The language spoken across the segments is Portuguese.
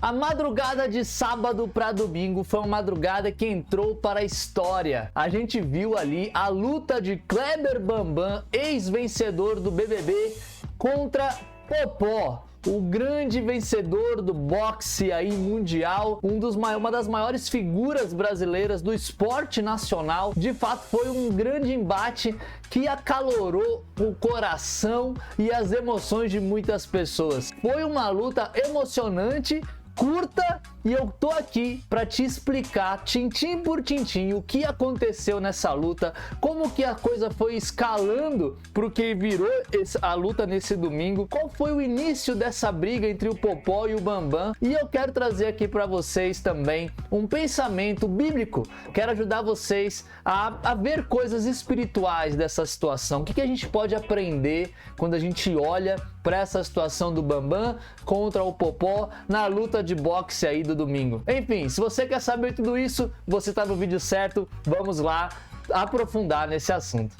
A madrugada de sábado para domingo foi uma madrugada que entrou para a história. A gente viu ali a luta de Kleber Bambam, ex-vencedor do BBB, contra Popó, o grande vencedor do boxe aí mundial, uma das maiores figuras brasileiras do esporte nacional. De fato, foi um grande embate que acalorou o coração e as emoções de muitas pessoas. Foi uma luta emocionante, curta, e eu tô aqui para te explicar tintim por tintim o que aconteceu nessa luta, como que a coisa foi escalando pro que virou a luta nesse domingo, qual foi o início dessa briga entre o Popó e o Bambam, e eu quero trazer aqui para vocês também um pensamento bíblico. Quero ajudar vocês a ver coisas espirituais dessa situação. O que a gente pode aprender quando a gente olha para essa situação do Bambam contra o Popó na luta de boxe aí do domingo. Enfim, se você quer saber tudo isso, você está no vídeo certo. Vamos lá aprofundar nesse assunto.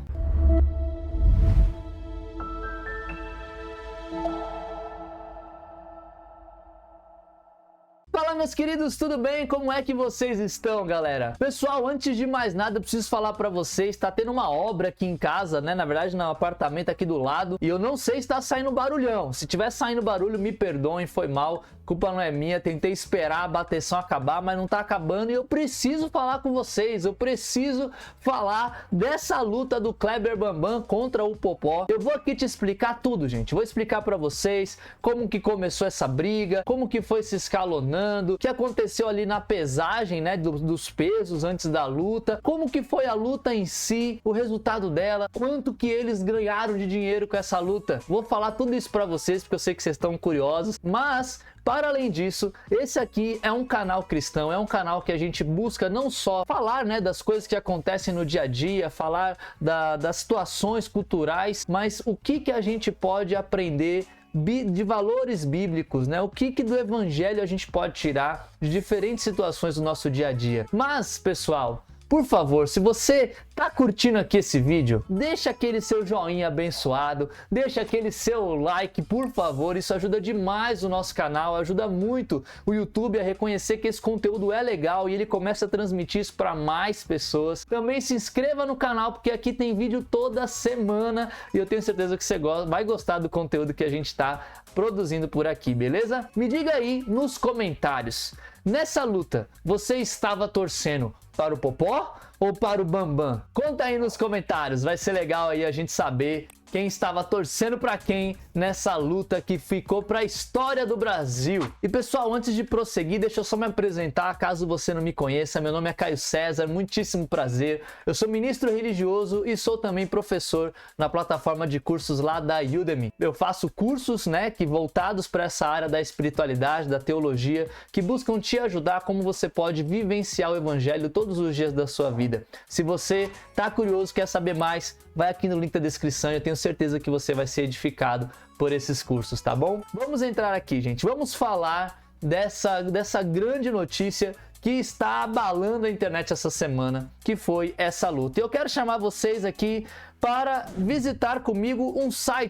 Fala, meus queridos, tudo bem? Como é que vocês estão, galera? Pessoal, antes de mais nada, eu preciso falar pra vocês, tá tendo uma obra aqui em casa, né? Na verdade, no apartamento aqui do lado, e eu não sei se tá saindo barulhão. Se tiver saindo barulho, me perdoem, foi mal. Culpa não é minha, tentei esperar a bateção acabar, mas não tá acabando, e eu preciso falar com vocês, eu preciso falar dessa luta do Kleber Bambam contra o Popó. Eu vou aqui te explicar tudo, gente. Vou explicar pra vocês como que começou essa briga, como que foi se escalonando, o que aconteceu ali na pesagem, né, dos pesos antes da luta, como que foi a luta em si, o resultado dela, quanto que eles ganharam de dinheiro com essa luta. Vou falar tudo isso pra vocês, porque eu sei que vocês estão curiosos, mas para além disso, esse aqui é um canal cristão, é um canal que a gente busca não só falar, né, das coisas que acontecem no dia a dia, falar das situações culturais, mas o que a gente pode aprender de valores bíblicos, né? O que do evangelho a gente pode tirar de diferentes situações do nosso dia a dia. Mas, pessoal, por favor, se você tá curtindo aqui esse vídeo, deixa aquele seu joinha abençoado, deixa aquele seu like, por favor, isso ajuda demais o nosso canal, ajuda muito o YouTube a reconhecer que esse conteúdo é legal e ele começa a transmitir isso para mais pessoas. Também se inscreva no canal, porque aqui tem vídeo toda semana e eu tenho certeza que você vai gostar do conteúdo que a gente tá produzindo por aqui, beleza? Me diga aí nos comentários, nessa luta, você estava torcendo para o Popó ou para o Bambam? Conta aí nos comentários, vai ser legal aí a gente saber quem estava torcendo para quem nessa luta que ficou para a história do Brasil. E pessoal, antes de prosseguir, deixa eu só me apresentar, caso você não me conheça. Meu nome é Caio César, muitíssimo prazer. Eu sou ministro religioso e sou também professor na plataforma de cursos lá da Udemy. Eu faço cursos, né, que voltados para essa área da espiritualidade, da teologia, que buscam te ajudar como você pode vivenciar o evangelho todos os dias da sua vida. Se você tá curioso, quer saber mais, vai aqui no link da descrição, eu tenho certeza que você vai ser edificado por esses cursos, tá bom? Vamos entrar aqui, gente. Vamos falar dessa grande notícia que está abalando a internet essa semana, que foi essa luta. E eu quero chamar vocês aqui para visitar comigo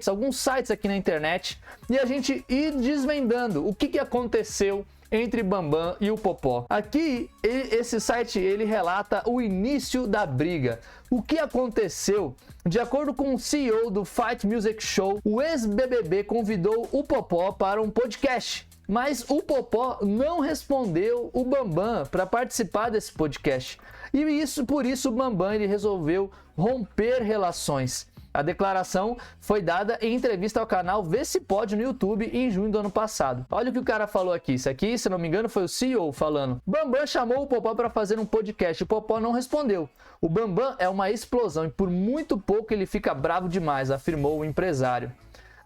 alguns sites aqui na internet, e a gente ir desvendando o que aconteceu entre Bambam e o Popó. Aqui, esse site, ele relata o início da briga. O que aconteceu? De acordo com o CEO do Fight Music Show, o ex-BBB convidou o Popó para um podcast, mas o Popó não respondeu o Bambam para participar desse podcast. E por isso o Bambam ele resolveu romper relações. A declaração foi dada em entrevista ao canal Vê Se Pode no YouTube em junho do ano passado. Olha o que o cara falou aqui. Isso aqui, se não me engano, foi o CEO falando. Bambam chamou o Popó para fazer um podcast. O Popó não respondeu. O Bambam é uma explosão e por muito pouco ele fica bravo demais, afirmou o empresário.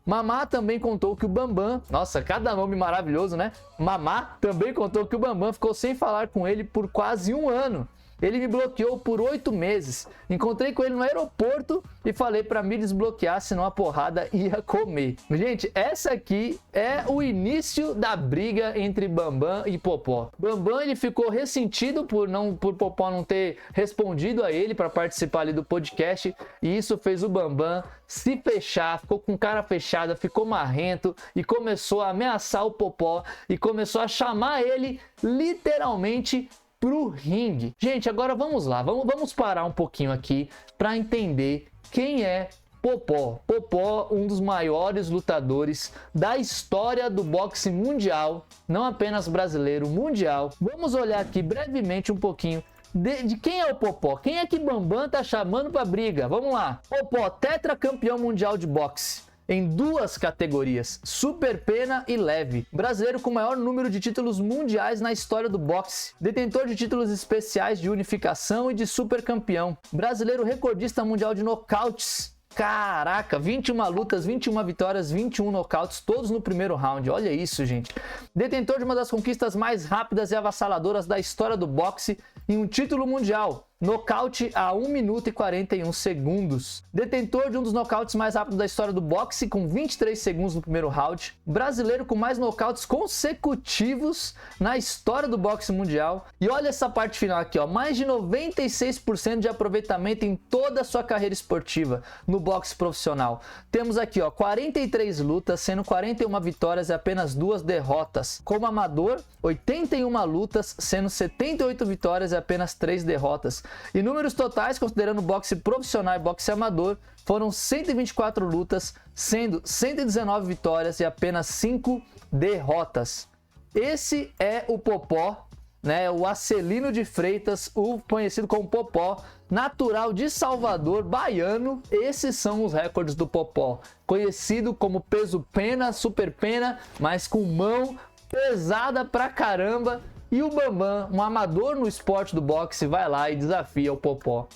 Mamá também contou que o Bambam... Nossa, cada nome maravilhoso, né? Mamá também contou que o Bambam ficou sem falar com ele por quase um ano. Ele me bloqueou por 8 meses. Encontrei com ele no aeroporto e falei para me desbloquear, senão a porrada ia comer. Gente, essa aqui é o início da briga entre Bambam e Popó. Bambam, ele ficou ressentido por Popó não ter respondido a ele para participar ali do podcast, e isso fez o Bambam se fechar, ficou com cara fechada, ficou marrento e começou a ameaçar o Popó e começou a chamar ele literalmente pro ringue. Gente, agora vamos lá, vamos parar um pouquinho aqui para entender quem é Popó. Popó, um dos maiores lutadores da história do boxe mundial, não apenas brasileiro, mundial. Vamos olhar aqui brevemente um pouquinho de quem é o Popó. Quem é que Bambam tá chamando pra briga? Vamos lá. Popó, tetracampeão mundial de boxe em 2 categorias, super pena e leve. Brasileiro com maior número de títulos mundiais na história do boxe. Detentor de títulos especiais de unificação e de super campeão. Brasileiro recordista mundial de nocautes. Caraca, 21 lutas, 21 vitórias, 21 nocautes, todos no primeiro round. Olha isso, gente. Detentor de uma das conquistas mais rápidas e avassaladoras da história do boxe em um título mundial. Nocaute a 1 minuto e 41 segundos. Detentor de um dos nocautes mais rápidos da história do boxe, com 23 segundos no primeiro round. Brasileiro com mais nocautes consecutivos na história do boxe mundial. E olha essa parte final aqui, ó. Mais de 96% de aproveitamento em toda a sua carreira esportiva no boxe profissional. Temos aqui, ó, 43 lutas, sendo 41 vitórias e apenas 2 derrotas. Como amador, 81 lutas, sendo 78 vitórias e apenas 3 derrotas. E números totais, considerando boxe profissional e boxe amador, foram 124 lutas, sendo 119 vitórias e apenas 5 derrotas. Esse é o Popó, né? O Acelino de Freitas, o conhecido como Popó, natural de Salvador, baiano. Esses são os recordes do Popó, conhecido como peso pena, super pena, mas com mão pesada pra caramba. E o Bambam, um amador no esporte do boxe, vai lá e desafia o Popó.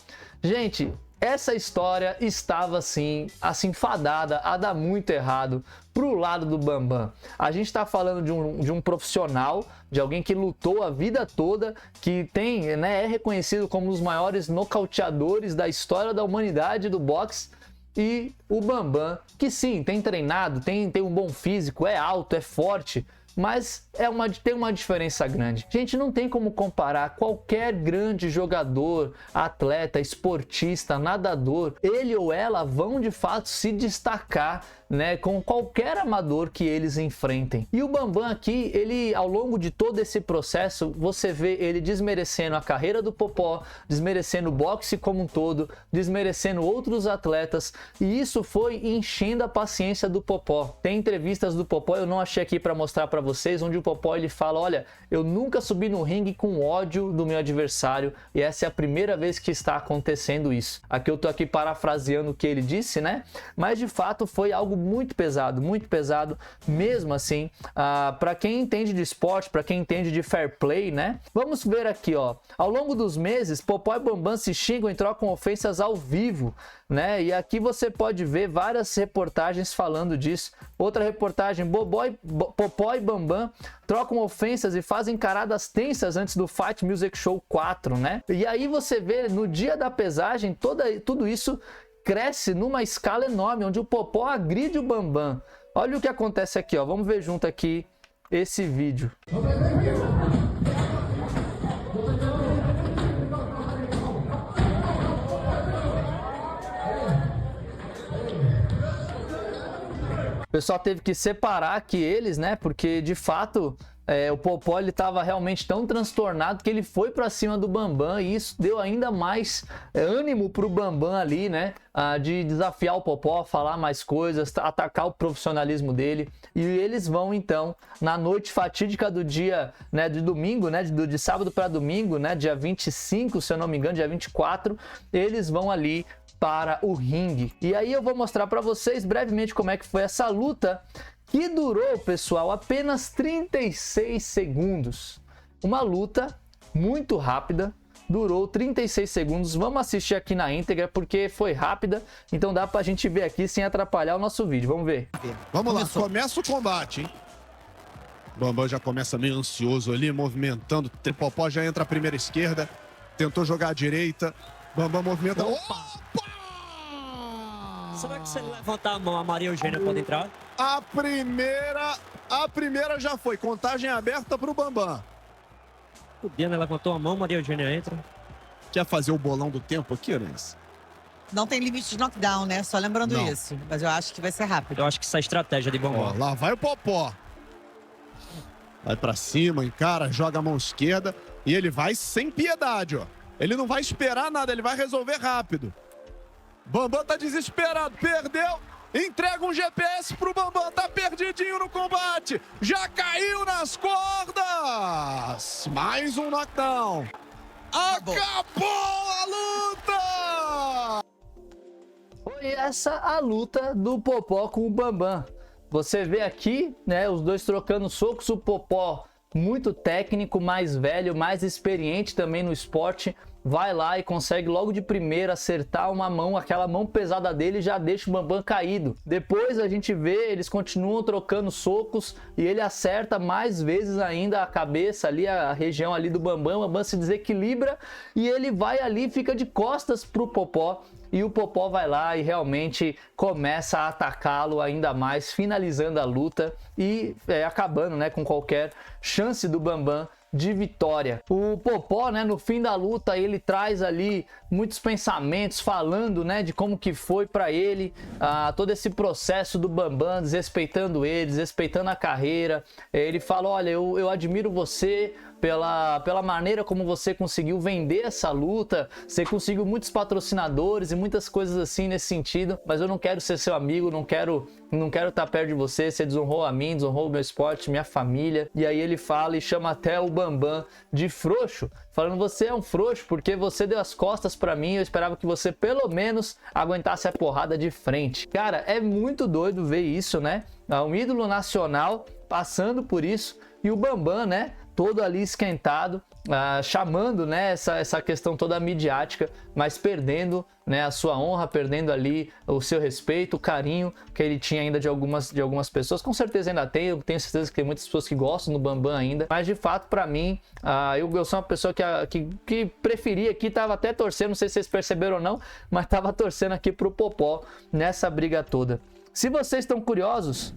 Gente, essa história estava assim fadada a dar muito errado pro lado do Bambam. A gente está falando de um profissional, de alguém que lutou a vida toda, que tem, né, é reconhecido como um dos maiores nocauteadores da história da humanidade do boxe. E o Bambam, que sim, tem treinado, tem um bom físico, é alto, é forte, mas tem uma diferença grande. Gente, não tem como comparar qualquer grande jogador, atleta, esportista, nadador. Ele ou ela vão de fato se destacar, né, com qualquer amador que eles enfrentem. E o Bambam aqui, ele, ao longo de todo esse processo, você vê ele desmerecendo a carreira do Popó, desmerecendo o boxe como um todo, desmerecendo outros atletas, e isso foi enchendo a paciência do Popó. Tem entrevistas do Popó, eu não achei aqui para mostrar para vocês, onde o Popó ele fala: olha, eu nunca subi no ringue com ódio do meu adversário, e essa é a primeira vez que está acontecendo isso. Aqui eu tô aqui parafraseando o que ele disse, né? Mas de fato foi algo muito pesado mesmo assim, para quem entende de esporte, para quem entende de fair play, né? Vamos ver aqui, ó. Ao longo dos meses, Popó e Bambam se xingam e trocam ofensas ao vivo, né? E aqui você pode ver várias reportagens falando disso. Outra reportagem: Popó e Bambam trocam ofensas e fazem encaradas tensas antes do Fight Music Show 4, né? E aí você vê no dia da pesagem tudo isso cresce numa escala enorme, onde o Popó agride o Bambam. Olha o que acontece aqui, ó. Vamos ver junto aqui esse vídeo. O pessoal teve que separar aqui eles, né? Porque de fato o Popó ele estava realmente tão transtornado que ele foi para cima do Bambam, e isso deu ainda mais ânimo pro Bambam ali, né? De desafiar o Popó, falar mais coisas, atacar o profissionalismo dele. E eles vão então na noite fatídica do dia, né, de domingo, né, de sábado para domingo, né, dia 25, se eu não me engano, dia 24, eles vão ali para o ringue. E aí eu vou mostrar para vocês brevemente como é que foi essa luta, que durou, pessoal, apenas 36 segundos. Uma luta muito rápida, durou 36 segundos. Vamos assistir aqui na íntegra, porque foi rápida, então dá pra gente ver aqui sem atrapalhar o nosso vídeo. Vamos ver. Vamos lá, começa o combate, hein? Bambam já começa meio ansioso ali, movimentando. O Popó já entra à primeira esquerda. tentou jogar à direita. Bambam movimenta. Opa! Será que se ele levantar a mão, a Maria Eugênia pode entrar? A primeira já foi. Contagem aberta pro Bambam. O Diana levantou a mão, Maria Eugênia entra. Quer fazer o bolão do tempo aqui, Enes? Não tem limite de knockdown, né? Só lembrando Não. isso. Mas eu acho que vai ser rápido. Eu acho que essa é a estratégia de Ó, Bambam. lá vai o Popó. Vai pra cima, encara, joga a mão esquerda. E ele vai sem piedade, ó. Ele não vai esperar nada, ele vai resolver rápido. Bambam tá desesperado, perdeu. Entrega um GPS pro Bambam, tá perdidinho no combate. Já caiu nas cordas. Mais um knockdown. Acabou a luta! Foi essa a luta do Popó com o Bambam. Você vê aqui, né, os dois trocando socos, o Popó muito técnico, mais velho, mais experiente também no esporte, vai lá e consegue logo de primeira acertar uma mão, aquela mão pesada dele já deixa o Bambam caído. Depois a gente vê, eles continuam trocando socos e ele acerta mais vezes ainda a cabeça ali, a região ali do Bambam, o Bambam se desequilibra e ele vai ali, fica de costas pro Popó. E o Popó vai lá e realmente começa a atacá-lo ainda mais, finalizando a luta e acabando, né, com qualquer chance do Bambam de vitória. O Popó, né, no fim da luta, ele traz ali muitos pensamentos falando, né, de como que foi para ele todo esse processo do Bambam, desrespeitando ele, desrespeitando a carreira. Ele fala, olha, eu admiro você pela maneira como você conseguiu vender essa luta, você conseguiu muitos patrocinadores e muitas coisas assim nesse sentido, mas eu não quero ser seu amigo, não quero estar perto de você, você desonrou a mim, desonrou o meu esporte, minha família. E aí ele fala e chama até o Bambam de frouxo, falando, você é um frouxo porque você deu as costas pra mim, eu esperava que você pelo menos aguentasse a porrada de frente. Cara, é muito doido ver isso, né? Um ídolo nacional passando por isso e o Bambam, né, todo ali esquentado, chamando, né, essa questão toda midiática, mas perdendo, né, a sua honra, perdendo ali o seu respeito, o carinho que ele tinha ainda de algumas pessoas. Com certeza ainda tem, eu tenho certeza que tem muitas pessoas que gostam do Bambam ainda, mas de fato para mim, eu sou uma pessoa que preferia aqui, tava até torcendo, não sei se vocês perceberam ou não, mas tava torcendo aqui pro Popó nessa briga toda. Se vocês estão curiosos,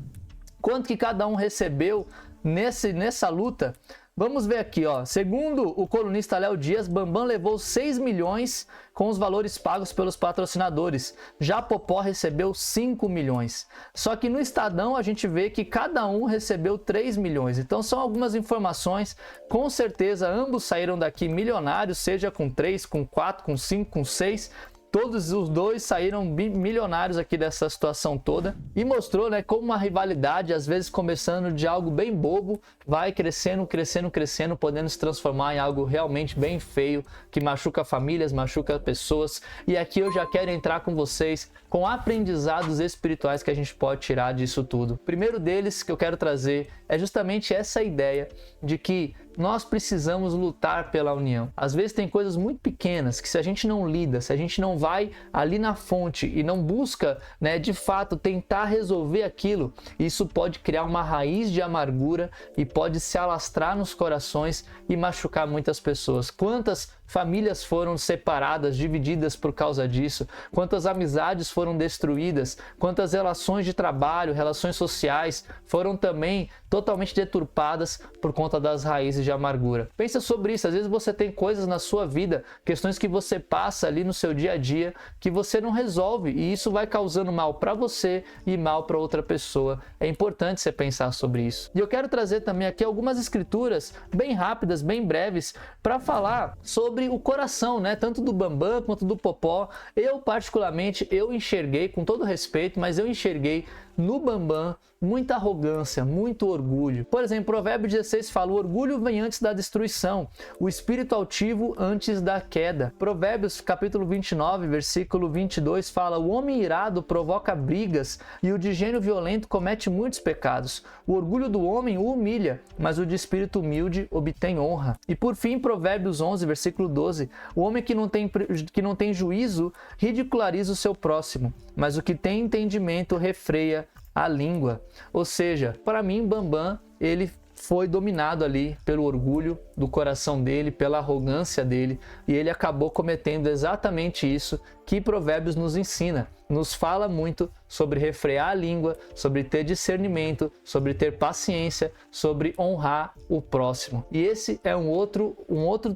quanto que cada um recebeu nessa luta, vamos ver aqui, ó. Segundo o colunista Léo Dias, Bambam levou 6 milhões com os valores pagos pelos patrocinadores. Já Popó recebeu 5 milhões. Só que no Estadão a gente vê que cada um recebeu 3 milhões. Então são algumas informações. Com certeza ambos saíram daqui milionários, seja com 3, com 4, com 5, com 6. Todos os dois saíram milionários aqui dessa situação toda e mostrou, né, como uma rivalidade, às vezes começando de algo bem bobo, vai crescendo, crescendo, crescendo, podendo se transformar em algo realmente bem feio, que machuca famílias, machuca pessoas. E aqui eu já quero entrar com vocês com aprendizados espirituais que a gente pode tirar disso tudo. O primeiro deles que eu quero trazer é justamente essa ideia de que nós precisamos lutar pela união. Às vezes tem coisas muito pequenas que se a gente não lida, se a gente não vai ali na fonte e não busca, né, de fato tentar resolver aquilo, isso pode criar uma raiz de amargura e pode se alastrar nos corações e machucar muitas pessoas. Quantas famílias foram separadas, divididas por causa disso? Quantas amizades foram destruídas? Quantas relações de trabalho, relações sociais foram também totalmente deturpadas por conta das raízes de amargura? Pensa sobre isso. Às vezes você tem coisas na sua vida, questões que você passa ali no seu dia a dia, que você não resolve e isso vai causando mal para você e mal para outra pessoa. É importante você pensar sobre isso. E eu quero trazer também aqui algumas escrituras bem rápidas, bem breves, para falar sobre o coração, né? Tanto do Bambam quanto do Popó. Eu particularmente, eu enxerguei, com todo respeito, mas eu enxerguei no Bambam muita arrogância, muito orgulho. Por exemplo, Provérbio 16 fala: o orgulho vem antes da destruição, o espírito altivo antes da queda. Provérbios capítulo 29, versículo 22 fala: o homem irado provoca brigas e o de gênio violento comete muitos pecados. O orgulho do homem o humilha, mas o de espírito humilde obtém honra. E por fim, Provérbios 11, versículo 12: o homem que não tem juízo ridiculariza o seu próximo, mas o que tem entendimento refreia a língua. Ou seja, para mim, Bambam, ele foi dominado ali pelo orgulho do coração dele, pela arrogância dele, e ele acabou cometendo exatamente isso que Provérbios nos ensina. Nos fala muito sobre refrear a língua, sobre ter discernimento, sobre ter paciência, sobre honrar o próximo. E esse é um outro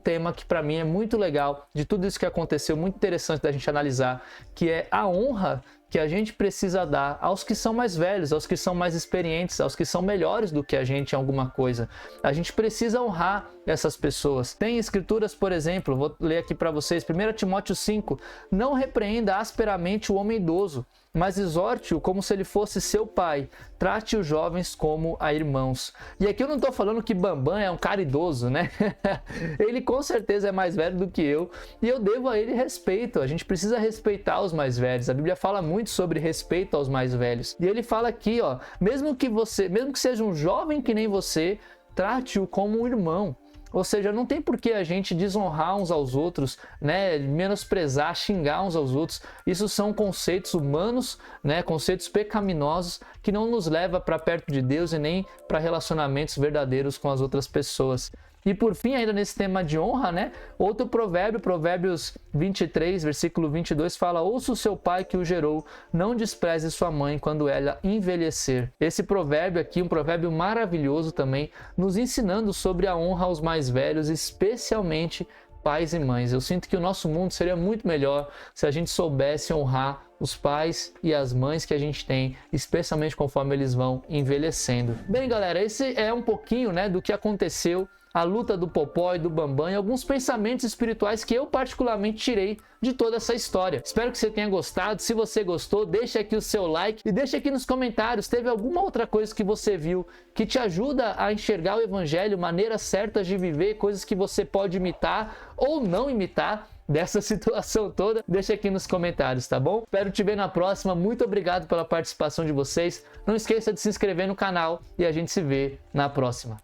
tema que para mim é muito legal, de tudo isso que aconteceu, muito interessante da gente analisar, que é a honra que a gente precisa dar aos que são mais velhos, aos que são mais experientes, aos que são melhores do que a gente em alguma coisa. A gente precisa honrar essas pessoas. Tem escrituras, por exemplo, vou ler aqui para vocês, 1 Timóteo 5, não repreenda asperamente o homem idoso, mas exorte-o como se ele fosse seu pai. Trate os jovens como a irmãos. E aqui eu não estou falando que Bambam é um cara idoso, né? Ele com certeza é mais velho do que eu e eu devo a ele respeito. A gente precisa respeitar os mais velhos. A Bíblia fala muito sobre respeito aos mais velhos. E ele fala aqui, ó, mesmo que seja um jovem que nem você, trate-o como um irmão. Ou seja, não tem por que a gente desonrar uns aos outros, né? Menosprezar, xingar uns aos outros. Isso são conceitos humanos, né? Conceitos pecaminosos que não nos levam para perto de Deus e nem para relacionamentos verdadeiros com as outras pessoas. E por fim, ainda nesse tema de honra, né? Outro provérbio, Provérbios 23, versículo 22, fala: ouça o seu pai que o gerou, não despreze sua mãe quando ela envelhecer. Esse provérbio aqui, um provérbio maravilhoso também, nos ensinando sobre a honra aos mais velhos, especialmente pais e mães. Eu sinto que o nosso mundo seria muito melhor se a gente soubesse honrar os pais e as mães que a gente tem, especialmente conforme eles vão envelhecendo. Bem, galera, esse é um pouquinho, né, do que aconteceu, a luta do Popó e do Bambam e alguns pensamentos espirituais que eu particularmente tirei de toda essa história. Espero que você tenha gostado. Se você gostou, deixa aqui o seu like e deixa aqui nos comentários, teve alguma outra coisa que você viu que te ajuda a enxergar o evangelho, maneiras certas de viver, coisas que você pode imitar ou não imitar dessa situação toda, deixa aqui nos comentários, tá bom? Espero te ver na próxima. Muito obrigado pela participação de vocês. Não esqueça de se inscrever no canal e a gente se vê na próxima.